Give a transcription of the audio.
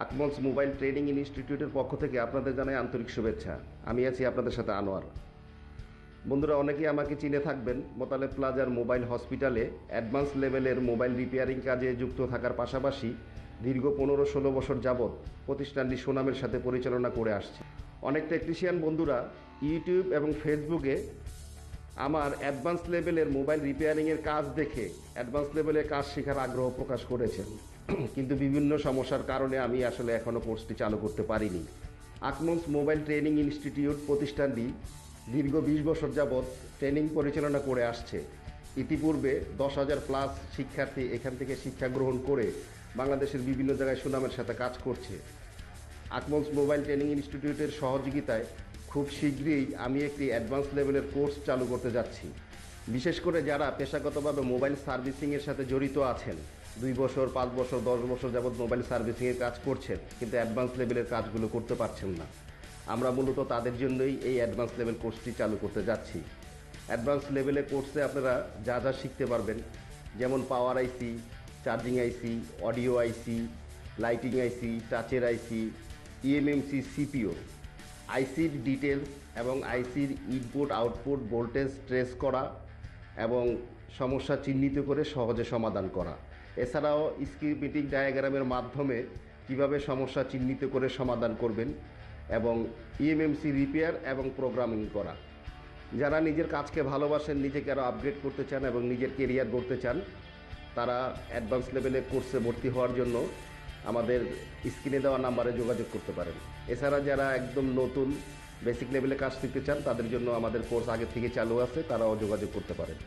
Akmals mobile training ইনস্টিটিউটের পক্ষ থেকে আপনাদের জানাই আন্তরিক শুভেচ্ছা। আমি আছি আপনাদের সাথে আনোয়ার। বন্ধুরা, অনেকেই আমাকে চিনে থাকবেন মোতালেব প্লাজার মোবাইল হসপিটালে অ্যাডভান্স লেভেলের মোবাইল রিপেয়ারিং কাজে যুক্ত থাকার পাশাপাশি দীর্ঘ 15-16 বছর যাবৎ প্রতিষ্ঠানটি সুনামের সাথে পরিচালনা করে আসছে। অনেক টেকনিশিয়ান বন্ধুরা ইউটিউব এবং ফেসবুকে আমার অ্যাডভান্স লেভেলের মোবাইল রিপেয়ারিংয়ের কাজ দেখে অ্যাডভান্স লেভেলের কাজ শেখার আগ্রহ প্রকাশ করেছেন, কিন্তু বিভিন্ন সমস্যার কারণে আমি আসলে এখনও কোর্সটি চালু করতে পারিনি। আকমলস মোবাইল ট্রেনিং ইনস্টিটিউট প্রতিষ্ঠানটি দীর্ঘ 20 বছর যাবৎ ট্রেনিং পরিচালনা করে আসছে। ইতিপূর্বে 10,000+ শিক্ষার্থী এখান থেকে শিক্ষা গ্রহণ করে বাংলাদেশের বিভিন্ন জায়গায় সুনামের সাথে কাজ করছে। আকমলস মোবাইল ট্রেনিং ইনস্টিটিউটের সহযোগিতায় খুব শীঘ্রই আমি একটি অ্যাডভান্স লেভেলের কোর্স চালু করতে যাচ্ছি। বিশেষ করে যারা পেশাগতভাবে মোবাইল সার্ভিসিংয়ের সাথে জড়িত আছেন, 2 বছর, 5 বছর, 10 বছর যাবৎ মোবাইল সার্ভিসিংয়ের কাজ করছেন কিন্তু অ্যাডভান্স লেভেলের কাজগুলো করতে পারছেন না, আমরা মূলত তাদের জন্যই এই অ্যাডভান্স লেভেল কোর্সটি চালু করতে যাচ্ছি। অ্যাডভান্স লেভেলের কোর্সে আপনারা যা যা শিখতে পারবেন, যেমন পাওয়ার আইসি, চার্জিং আইসি, অডিও আইসি, লাইটিং আইসি, টাচের আইসি, ইএমএমসি, সিপিও, আইসির ডিটেলস এবং আইসির ইনপুট আউটপুট ভোল্টেজ ট্রেস করা এবং সমস্যা চিহ্নিত করে সহজে সমাধান করা। এছাড়াও স্কিমেটিক ডায়াগ্রামের মাধ্যমে কিভাবে সমস্যা চিহ্নিত করে সমাধান করবেন এবং ইএমএমসি রিপেয়ার এবং প্রোগ্রামিং করা। যারা নিজের কাজকে ভালোবাসেন, নিজেকে আরও আপগ্রেড করতে চান এবং নিজের কেরিয়ার গড়তে চান, তারা অ্যাডভান্স লেভেলের কোর্সে ভর্তি হওয়ার জন্য আমাদের স্ক্রিনে দেওয়া নাম্বারে যোগাযোগ করতে পারেন। এছাড়া যারা একদম নতুন বেসিক লেভেলে কাজ শিখতে চান, তাদের জন্য আমাদের কোর্স আগে থেকে চালু আছে, তারাও যোগাযোগ করতে পারেন।